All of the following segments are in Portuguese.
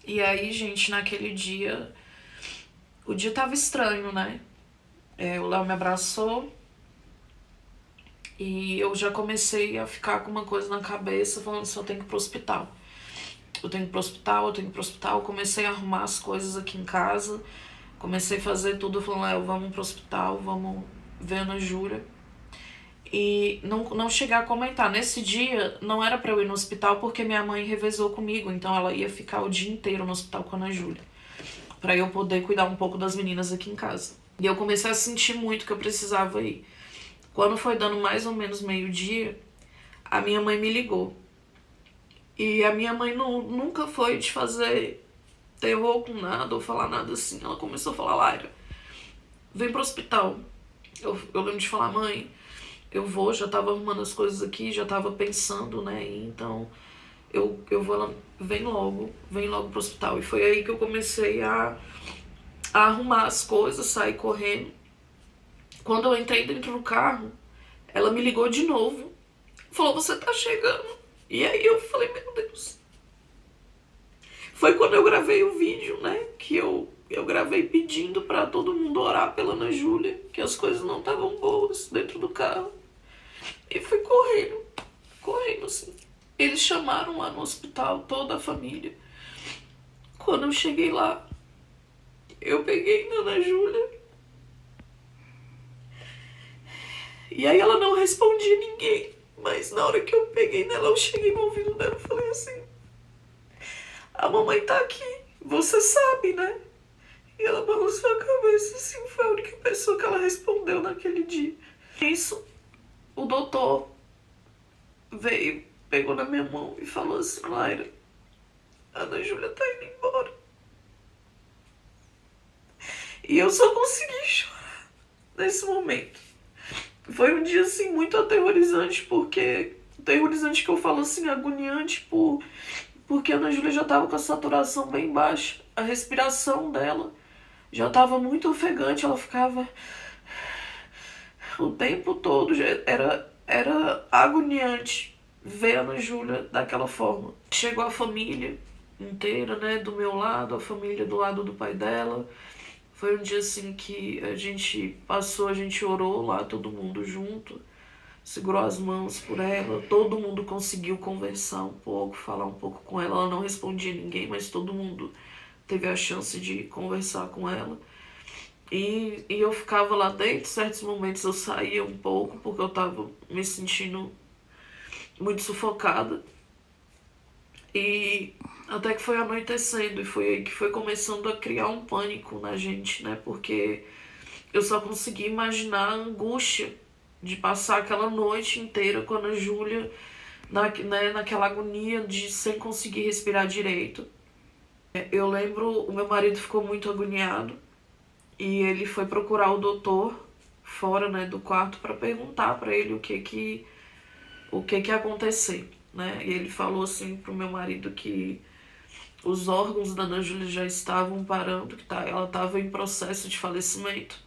E aí, gente, naquele dia, o dia tava estranho, né? O Léo me abraçou e eu já comecei a ficar com uma coisa na cabeça, falando assim, eu tenho que ir pro hospital. Eu tenho que ir pro hospital, eu tenho que ir pro hospital. Eu comecei a arrumar as coisas aqui em casa, comecei a fazer tudo, falando, Léo, vamos pro hospital, vamos ver a Ana Júlia. E não chegar a comentar. Nesse dia, não era pra eu ir no hospital porque minha mãe revezou comigo, então ela ia ficar o dia inteiro no hospital com a Ana Júlia, pra eu poder cuidar um pouco das meninas aqui em casa. E eu comecei a sentir muito que eu precisava ir. Quando foi dando mais ou menos meio-dia, a minha mãe me ligou. E a minha mãe nunca foi de fazer terror com nada ou falar nada assim. Ela começou a falar, Laira, vem pro hospital. Eu lembro de falar, mãe, eu vou, já tava arrumando as coisas aqui, já tava pensando, né? Então eu vou, ela, vem logo pro hospital. E foi aí que eu comecei a arrumar as coisas, sair correndo. Quando eu entrei dentro do carro, ela me ligou de novo. Falou, você tá chegando. E aí eu falei, meu Deus. Foi quando eu gravei o vídeo, né? Que eu gravei pedindo pra todo mundo orar pela Ana Júlia, que as coisas não estavam boas dentro do carro. E fui correndo assim. Eles chamaram lá no hospital toda a família. Quando eu cheguei lá, eu peguei na Ana Júlia. E aí ela não respondia ninguém. Mas na hora que eu peguei nela, eu cheguei no ouvido dela e falei assim, a mamãe tá aqui, você sabe, né? E ela balançou a cabeça assim, foi a única pessoa que ela respondeu naquele dia. Isso, o doutor veio, pegou na minha mão e falou assim, Laira, a Ana Júlia tá indo embora. E eu só consegui chorar nesse momento. Foi um dia, assim, muito aterrorizante, porque... Aterrorizante que eu falo, assim, agoniante, porque a Ana Júlia já tava com a saturação bem baixa. A respiração dela já tava muito ofegante, ela ficava... O tempo todo, era agoniante ver a Ana Júlia daquela forma. Chegou a família inteira, né, do meu lado, a família do lado do pai dela. Foi um dia assim que a gente passou, a gente orou lá, todo mundo junto, segurou as mãos por ela, todo mundo conseguiu conversar um pouco, falar um pouco com ela. Ela não respondia a ninguém, mas todo mundo teve a chance de conversar com ela. E eu ficava lá dentro, certos momentos eu saía um pouco, porque eu tava me sentindo muito sufocada. E até que foi anoitecendo, e foi aí que foi começando a criar um pânico na gente, né? Porque eu só consegui imaginar a angústia de passar aquela noite inteira com a Ana Júlia, naquela agonia de sem conseguir respirar direito. Eu lembro, o meu marido ficou muito agoniado e ele foi procurar o doutor fora, né, do quarto para perguntar para ele o que ia acontecer, né? E ele falou assim pro meu marido que os órgãos da Ana Júlia já estavam parando, que ela estava em processo de falecimento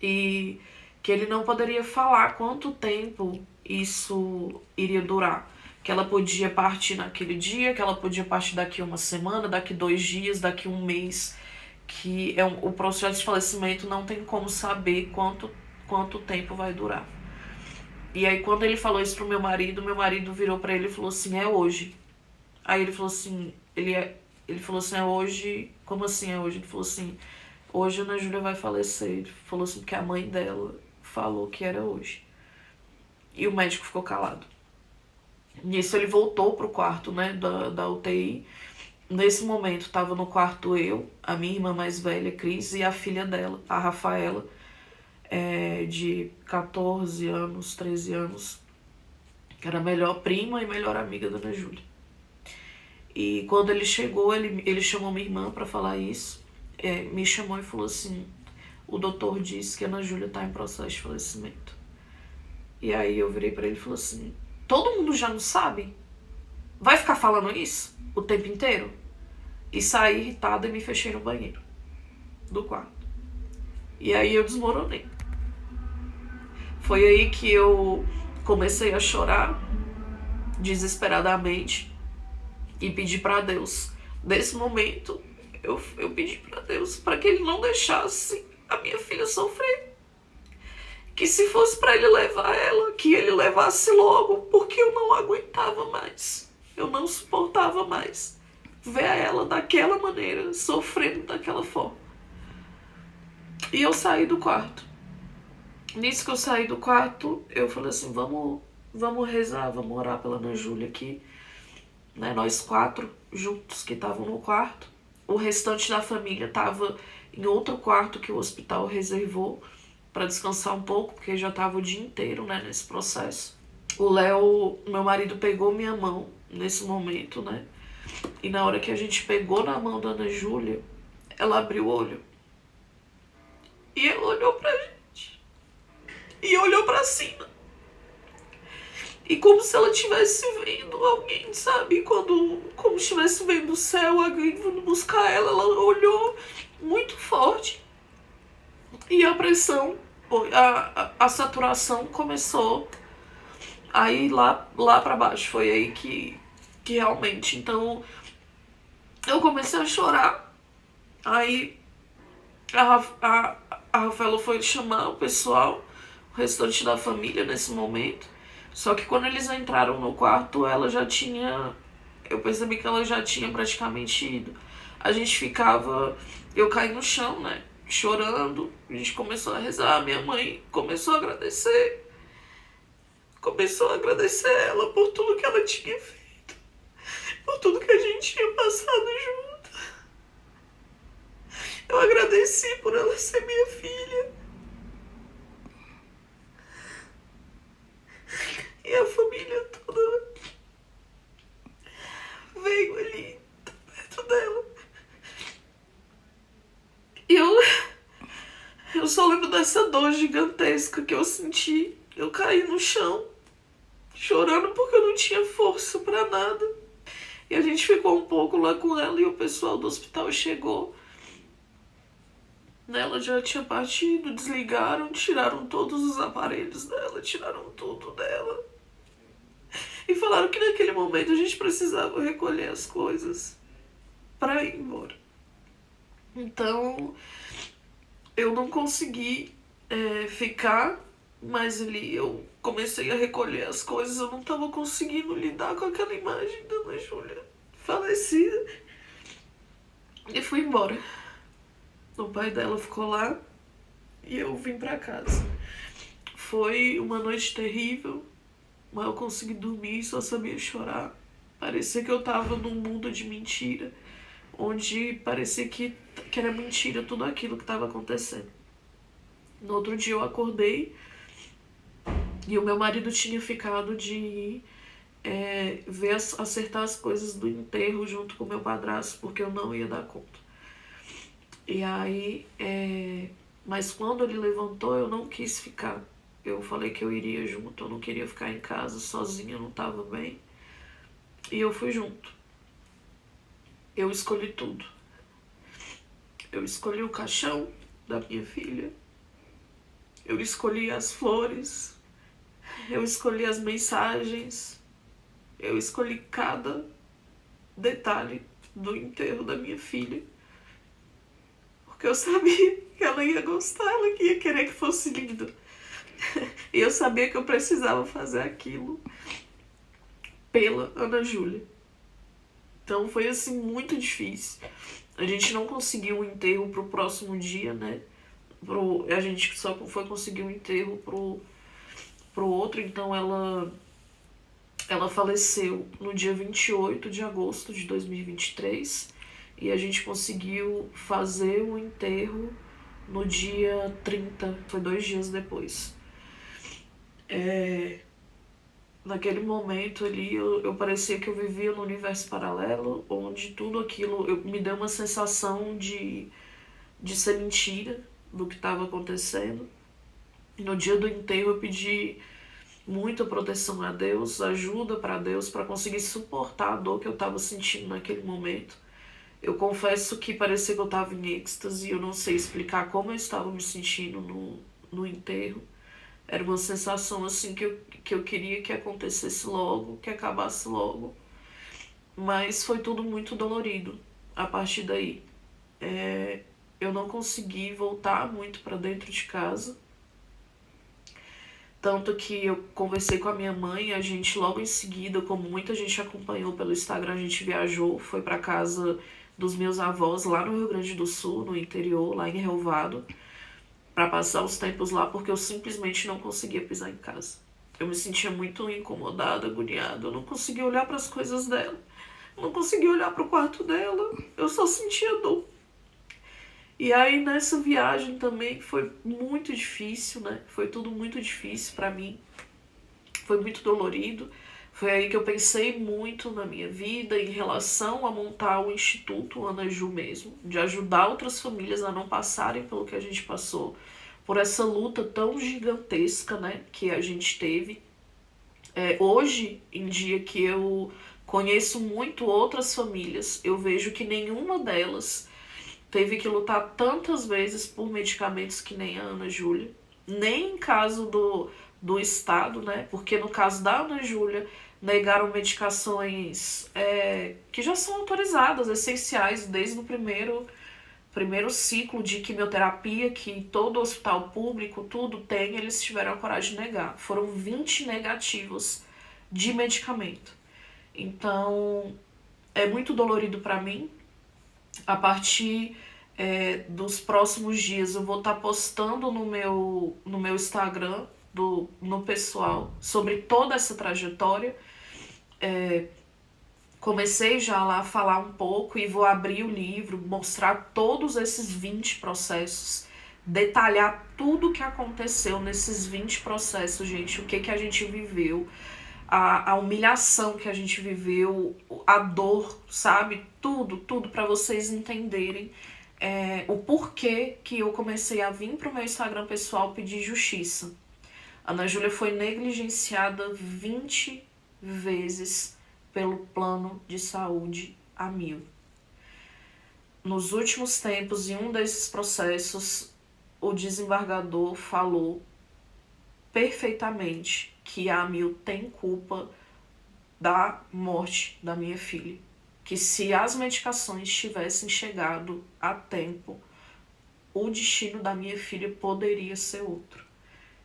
e que ele não poderia falar quanto tempo isso iria durar. Que ela podia partir naquele dia, que ela podia partir daqui uma semana, daqui 2 dias, daqui um mês. Que o processo de falecimento não tem como saber quanto tempo vai durar. E aí quando ele falou isso pro meu marido virou pra ele e falou assim, é hoje. Aí ele falou assim, ele falou assim, é hoje, como assim é hoje? Ele falou assim, hoje a Ana Júlia vai falecer. Ele falou assim, porque a mãe dela falou que era hoje. E o médico ficou calado. Nisso ele voltou pro quarto, né, da UTI. Nesse momento tava no quarto eu, a minha irmã mais velha, Cris, e a filha dela, a Rafaela, de 14 anos, 13 anos, que era a melhor prima e melhor amiga da Ana Júlia. E quando ele chegou, ele chamou minha irmã pra falar isso, me chamou e falou assim, o doutor disse que a Ana Júlia tá em processo de falecimento. E aí eu virei pra ele e falei assim, todo mundo já não sabe? Vai ficar falando isso o tempo inteiro? E saí irritada e me fechei no banheiro do quarto. E aí eu desmoronei. Foi aí que eu comecei a chorar desesperadamente e pedi pra Deus Nesse momento, eu pedi para Deus para que Ele não deixasse a minha filha sofrer. Que se fosse para Ele levar ela, que Ele levasse logo, porque eu não aguentava mais. Eu não suportava mais ver ela daquela maneira, sofrendo daquela forma. E eu saí do quarto. Nisso que eu saí do quarto, eu falei assim, vamos rezar, vamos orar pela Ana Júlia aqui. Né, nós 4 juntos que estavam no quarto. O restante da família estava em outro quarto que o hospital reservou para descansar um pouco, porque já estava o dia inteiro, né, nesse processo. O Léo, meu marido, pegou minha mão nesse momento, né? E na hora que a gente pegou na mão da Ana Júlia, ela abriu o olho. E ela olhou pra gente. E olhou pra cima. E como se ela estivesse vendo alguém, sabe? Como se estivesse vendo o céu, alguém vindo buscar ela. Ela olhou muito forte. E a pressão, a saturação começou a ir lá pra baixo. Foi aí que realmente... Então, eu comecei a chorar. Aí, a Rafaela foi chamar o pessoal, o restante da família nesse momento. Só que quando eles entraram no quarto, ela já tinha... Eu percebi que ela já tinha praticamente ido. A gente ficava... Eu caí no chão, né? Chorando. A gente começou a rezar. Minha mãe começou a agradecer. Começou a agradecer ela por tudo que ela tinha feito. Por tudo que a gente tinha passado junto. Eu agradeci por ela ser minha filha. E a família toda veio ali perto dela. E eu só lembro dessa dor gigantesca que eu senti. Eu caí no chão, chorando porque eu não tinha força pra nada. E a gente ficou um pouco lá com ela e o pessoal do hospital chegou. Ela já tinha partido, desligaram, tiraram todos os aparelhos dela, tiraram tudo dela. E falaram que naquele momento a gente precisava recolher as coisas pra ir embora. Então, eu não consegui ficar mais ali. Eu comecei a recolher as coisas, eu não tava conseguindo lidar com aquela imagem da Ana Júlia falecida. E fui embora. O pai dela ficou lá e eu vim pra casa. Foi uma noite terrível. Mas eu consegui dormir e só sabia chorar. Parecia que eu tava num mundo de mentira, onde parecia que era mentira tudo aquilo que tava acontecendo. No outro dia eu acordei e o meu marido tinha ficado de acertar as coisas do enterro junto com o meu padrasto, porque eu não ia dar conta. E aí, mas quando ele levantou, eu não quis ficar. Eu falei que eu iria junto, eu não queria ficar em casa sozinha, eu não tava bem. E eu fui junto. Eu escolhi tudo. Eu escolhi o caixão da minha filha. Eu escolhi as flores. Eu escolhi as mensagens. Eu escolhi cada detalhe do enterro da minha filha. Porque eu sabia que ela ia gostar, ela ia querer que fosse lindo. E eu sabia que eu precisava fazer aquilo pela Ana Júlia. Então foi assim muito difícil. A gente não conseguiu um enterro pro próximo dia, né? A gente só foi conseguir um enterro pro outro. Então ela faleceu no dia 28 de agosto de 2023. E a gente conseguiu fazer o enterro no dia 30. Foi 2 dias depois. Naquele momento ali, eu parecia que eu vivia num universo paralelo, onde tudo aquilo me deu uma sensação de ser mentira do que estava acontecendo. E no dia do enterro eu pedi muita proteção a Deus, ajuda para Deus, para conseguir suportar a dor que eu estava sentindo naquele momento. Eu confesso que parecia que eu estava em êxtase, eu não sei explicar como eu estava me sentindo no enterro. Era uma sensação assim que eu queria que acontecesse logo, que acabasse logo. Mas foi tudo muito dolorido. a partir daí. Eu não consegui voltar muito para dentro de casa. Tanto que eu conversei com a minha mãe, a gente logo em seguida, como muita gente acompanhou pelo Instagram, a gente viajou, foi para casa dos meus avós lá no Rio Grande do Sul, no interior, lá em Relvado, para passar os tempos lá, porque eu simplesmente não conseguia pisar em casa. Eu me sentia muito incomodada, agoniada, eu não conseguia olhar para as coisas dela, eu não conseguia olhar para o quarto dela, eu só sentia dor. E aí nessa viagem também foi muito difícil, né? Foi tudo muito difícil pra mim. Foi muito dolorido. Foi aí que eu pensei muito na minha vida em relação a montar o Instituto Ana Ju mesmo, de ajudar outras famílias a não passarem pelo que a gente passou, por essa luta tão gigantesca, né, que a gente teve. Hoje em dia que eu conheço muito outras famílias, eu vejo que nenhuma delas teve que lutar tantas vezes por medicamentos que nem a Ana Júlia. Nem em caso do Estado, né? Porque no caso da Ana Júlia, negaram medicações que já são autorizadas, essenciais, desde o primeiro ciclo de quimioterapia que todo hospital público, tudo tem, eles tiveram a coragem de negar. Foram 20 negativos de medicamento. Então, é muito dolorido para mim. A partir dos próximos dias eu vou estar postando no meu Instagram, no pessoal, sobre toda essa trajetória. Comecei já lá a falar um pouco e vou abrir o livro, mostrar todos esses 20 processos, detalhar tudo o que aconteceu nesses 20 processos, gente, o que a gente viveu, a humilhação que a gente viveu, a dor, sabe? Tudo para vocês entenderem o porquê que eu comecei a vir pro meu Instagram pessoal pedir justiça. A Ana Júlia foi negligenciada 20 vezes pelo plano de saúde AMIL. Nos últimos tempos, em um desses processos, o desembargador falou perfeitamente que a AMIL tem culpa da morte da minha filha. Que se as medicações tivessem chegado a tempo, o destino da minha filha poderia ser outro.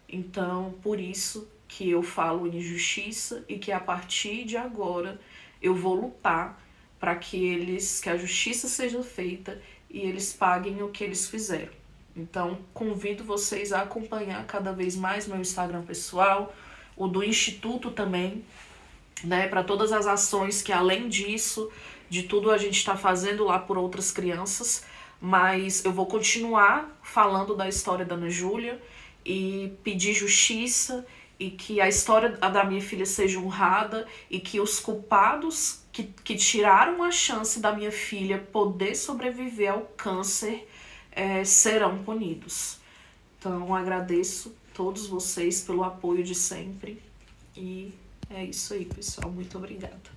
Então, por isso que eu falo em justiça e que a partir de agora eu vou lutar para que a justiça seja feita e eles paguem o que eles fizeram. Então, convido vocês a acompanhar cada vez mais meu Instagram pessoal, o do Instituto também, né, para todas as ações que, além disso, de tudo a gente está fazendo lá por outras crianças, mas eu vou continuar falando da história da Ana Júlia e pedir justiça e que a história da minha filha seja honrada e que os culpados que tiraram a chance da minha filha poder sobreviver ao câncer serão punidos. Então, agradeço todos vocês pelo apoio de sempre e é isso aí, pessoal. Muito obrigada.